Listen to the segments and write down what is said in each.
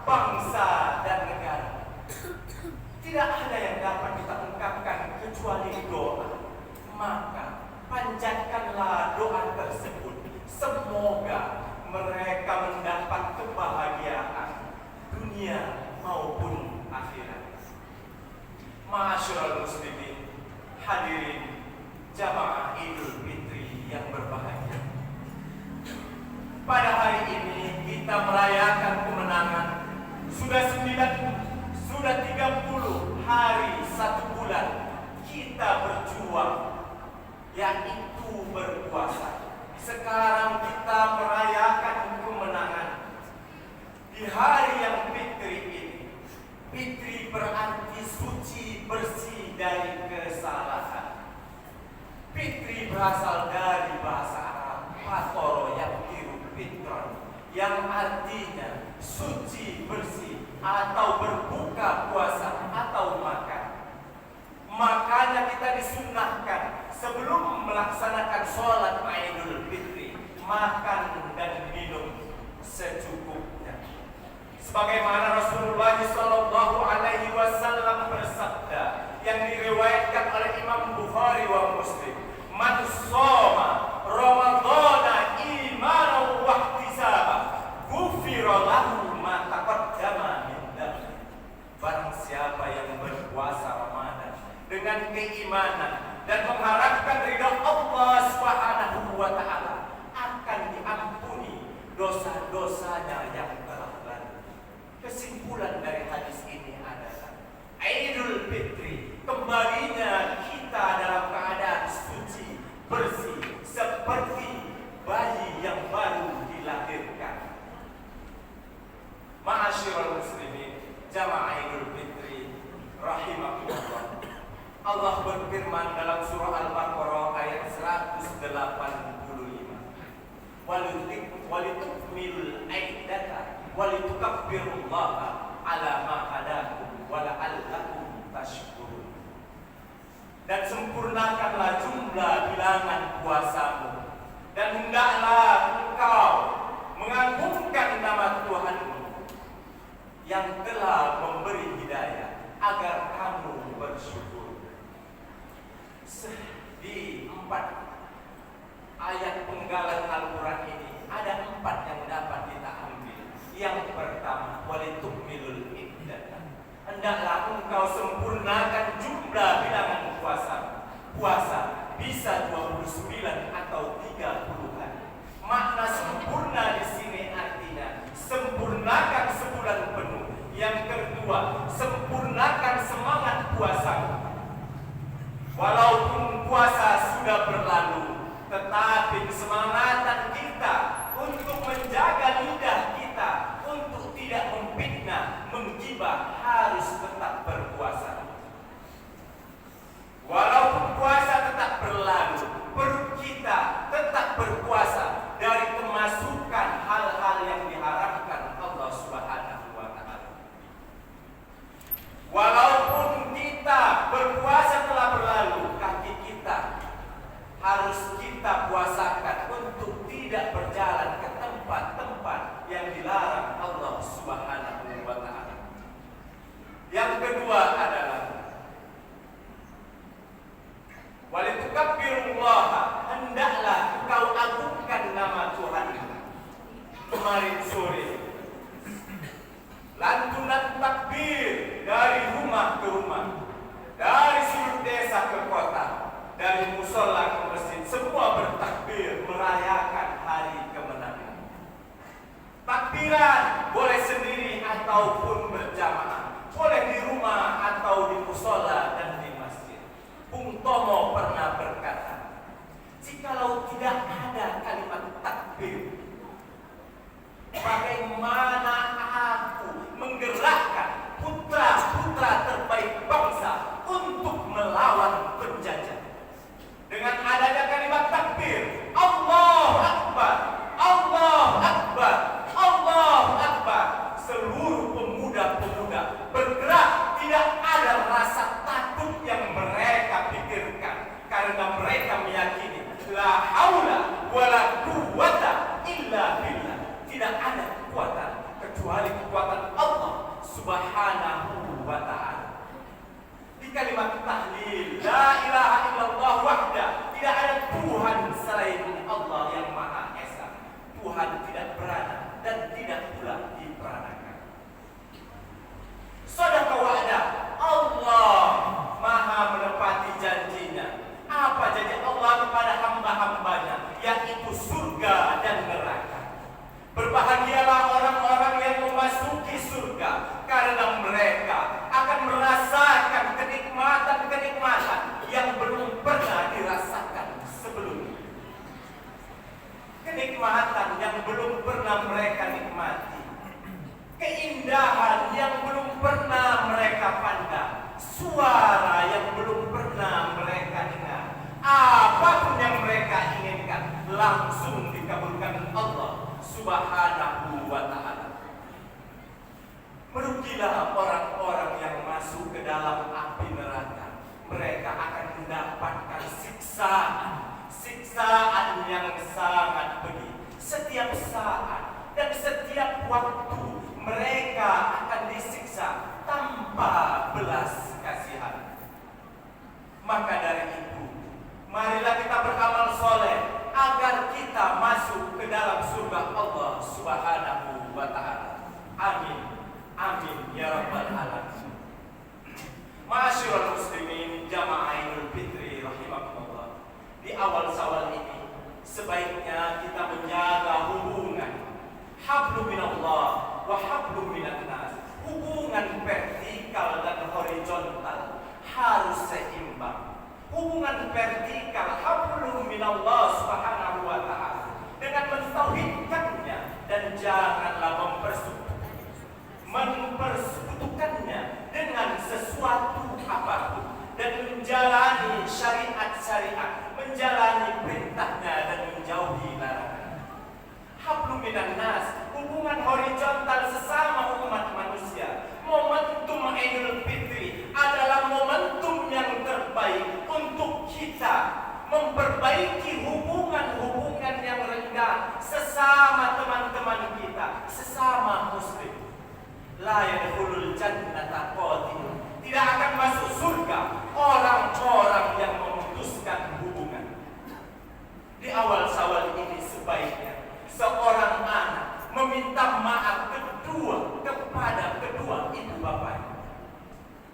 bangsa dan negara. Tidak ada yang dapat kita ungkapkan kecuali doa. Maka panjatkanlah doa tersebut. Semoga mereka mendapat kebahagiaan dunia maupun akhirat. Ma'asyiral muslimin, hadirin jamaah Idul Fitri yang berbahagia. Pada hari ini kita merayakan kemenangan. Sudah 30 hari 1 bulan kita berjuang, yaitu berpuasa. Sekarang kita merayakan kemenangan di hari yang fitri ini. Fitri berarti suci, bersih dari kesalahan. Fitri berasal dari bahasa Arab fatoro yang fitron, yang artinya suci, bersih, atau berbuka puasa atau makan. Makanya kita disunahkan sebelum melaksanakan sholat Idul Fitri, makan dan minum secukupnya. Sebagaimana Rasulullah SAW bersabda yang diriwayatkan oleh Imam Bukhari wa Muslim, "Man shoma Ramadhana imanan wa ihtisaban, ghufira lahu ma taqaddama min dhanbi." Barang siapa yang berpuasa Ramadan dengan keimanan dan mengharapkan ridha Allah Subhanahu wa taala, akan diampuni dosa-dosanya yang telah lalu. Kesimpulan dari hadis ini adalah Idul Fitri, kembalinya kita dalam keadaan suci, bersih, seperti bayi yang baru dilahirkan. Ma'asyiral muslimin, jamaah Idul Fitri rahimakumullah. Allah berfirman dalam surah Al-Baqarah ayat 185, "Walitukmilul iddata walitukabbirullaha ala ma hadakum wa la'allakum tashkurun." Dan sempurnakanlah jumlah bilangan puasamu, dan hendaklah engkau mengagungkan nama Tuhanmu yang telah memberi hidayah agar kamu bersyukur. Di 4 ayat penggalan Al-Quran ini ada 4 yang dapat kita ambil. Yang pertama, walitukmilul iddata, hendaklah engkau sempurnakan jumlah bilangan puasa. Puasa bisa 29 atau 30 hari. Makna sempurna di sini artinya sempurnakan sebulan penuh. Yang kedua, sempurnakan semangat puasa. Walaupun puasa sudah berlalu, tetapi kesemangatan kita untuk menjaga lidah kita untuk tidak memfitnah, menggibah, harus tetap berpuasa. Walaupun puasa tetap berlalu, perut kita tetap berpuasa dari kemasukan hal-hal yang diharapkan Allah Subhanahu wa taala. Walaupun kita berpuasa telah berlalu, kaki kita harus kita puasakan untuk tidak berjalan ke tempat-tempat yang dilarang Allah Subhanahu wa taala. Yang kedua adalah walitukabbirullaha, hendaklah engkau agungkan nama Tuhan. Kemarin sore lantunan takbir dari rumah ke rumah, dari sudut desa ke kota, dari musola ke masjid, semua bertakbir merayakan hari kemenangan. Takbiran boleh sendiri ataupun berjamaah, boleh di rumah atau di musola dan di masjid. Bung Tomo pernah berkata, jikalau tidak ada kalimat takbir, bagaimana aku menggerakkan putra-putra terbaik bangsa untuk melawan penjajah? Dengan adanya kalimat takbir, Allahu Akbar, Allahu Akbar, Allahu Akbar, seluruh pemuda-pemuda bergerak, tidak ada rasa takut yang mereka pikirkan, karena mereka meyakini la haula wala quwwata illa billah, tidak ada kekuatan kecuali kekuatan Allah Subhanahu wa ta'ala. Di kalimat tahlil, la ilaha illallah wahda, tidak ada Tuhan selain Allah yang Maha Esa. Tuhan tidak peranan dan tidak pula diperanakan. Shadaqa wa'dah, Allah Maha menepati janjinya. Apa janji Allah kepada hamba-hambanya? Yaitu surga dan neraka. Berbahagialah orang-orang yang memasuki surga, karena mereka akan merasakan kenikmatan-kenikmatan yang belum pernah dirasakan sebelumnya. Kenikmatan yang belum pernah mereka nikmati, keindahan yang belum pernah mereka pandang, suara yang belum pernah mereka dengar. Apapun yang mereka inginkan langsung dikabulkan Allah Subhanahu wa ta'ala. Merugilah orang-orang yang masuk ke dalam api neraka. Mereka akan mendapatkan siksaan yang sangat pedih. Setiap saat dan setiap waktu mereka akan disiksa tanpa belas kasihan. Maka dari itu, marilah kita beramal soleh agar kita masuk ke dalam surga Allah Subhanahu wa ta'ala. Amin. Amin ya rabbal alamin. Ma'asyiral muslimin jamaah Idul Fitri rahimakumullah. Di awal Syawal ini sebaiknya kita menjaga hubungan hablu minallah wa hablu minan nas. Hubungan vertikal dan horizontal harus seimbang. Hubungan vertikal hablu minallah Subhanahu wa ta'ala dengan mentauhidkannya dan janganlah mempersekutukannya dengan sesuatu apapun, dan menjalani syariat-syariat, menjalani perintahnya dan menjauhi larangan. Hablu minan nas, hubungan horizontal sesama umat manusia. Momentum Idul Fitri adalah momentum yang terbaik untuk kita memperbaiki hubungan-hubungan yang renggang sesama teman-teman kita, sesama muslim. La yadkhulul jannata qatilun, tidak akan masuk surga orang-orang yang memutuskan hubungan. Di awal Syawal ini sebaiknya seorang anak meminta maaf kepada kedua ibu bapaknya.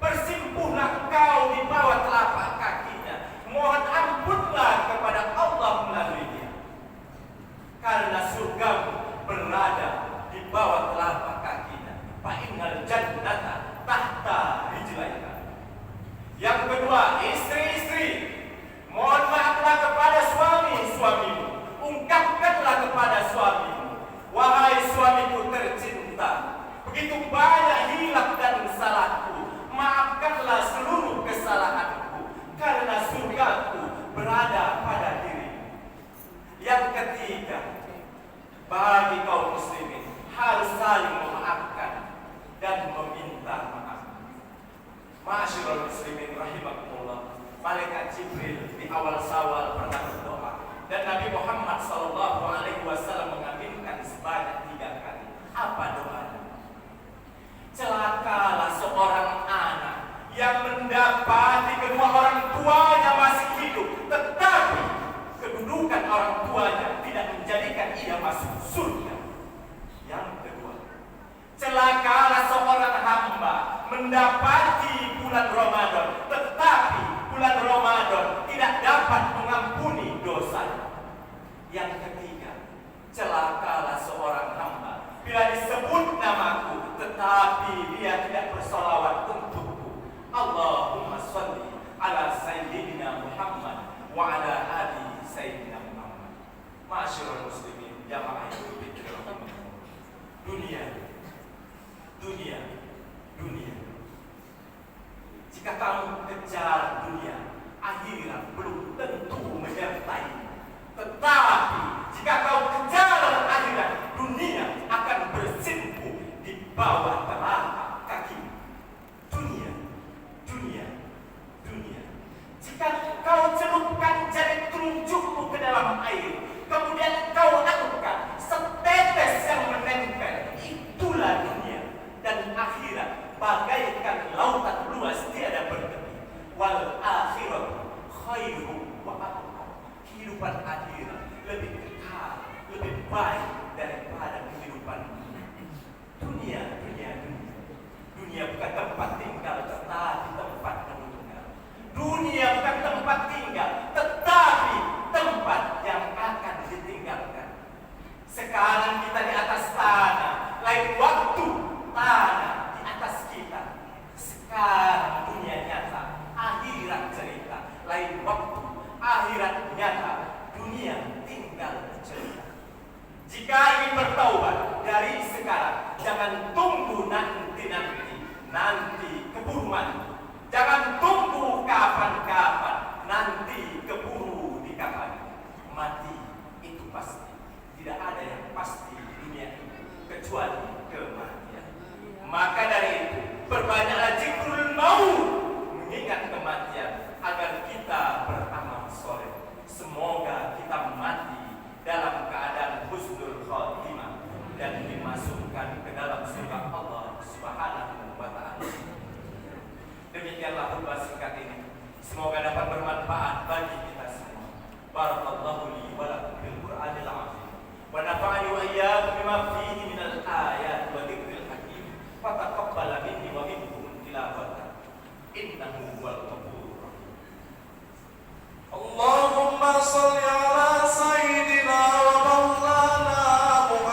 Bersimpuhlah engkau di bawah telapak kakinya, mohon ampunlah kepada Allah melalui dia, karena surgamu berada di bawah telapak kakinya. Fa'innal jannata tahta rijlaika. Yang kedua, istri-istri, mohon maaflah kepada suami-suamimu. Ungkapkanlah kepada suamimu, wahai suamiku tercinta, begitu banyak hilaf dan salahku, maafkanlah seluruh kesalahanku, karena surgaku berada pada dirimu. Yang ketiga, bagi kaum muslimin harus saling memaafkan dan meminta maaf. Ma'asyiral muslimin rahimakumullah. Malaikat Jibril di awal Syawal pernah berdoa, dan Nabi Muhammad SAW mengaminkan sebanyak 3 kali. Apa doanya? Celakalah seorang anak yang mendapati kedua orang tuanya masih hidup, tetapi kedudukan orang tuanya tidak menjadikan ia masuk surga. Yang kedua, celakalah seorang hamba mendapati bulan Ramadan, tetapi bulan Ramadan tidak dapat mengampuni dosa. Yang ketiga, celakalah seorang hamba bila disebut namaku, tetapi dia tidak bersolawat untukku. Allahumma sholli ala sayyidina Muhammad wa ala ali sayyidina Muhammad. Ma'asyiral muslimin jamaah Idul Fitri. Dunia. Jika kamu kejar dunia, akhirat belum tentu menyertai. Tetapi jika kau kejar akhirat, dunia akan bersimpuh di bawah telapak kaki. Dunia. Jika kau celupkan jari telunjukmu ke dalam air, kemudian kau angkat setetes yang menempel, itulah dunia. Dan akhirat Sekarang dunia nyata, akhirat cerita. Lain waktu, akhirat nyata, dunia tinggal cerita. Jika ingin bertaubat dari sekarang, jangan tunggu nanti keburu mati. Jangan tunggu kapan-kapan, nanti keburu dikapan. Mati itu pasti. Tidak ada yang pasti di dunia ini kecuali kematian. Maka dari itu, perbanyak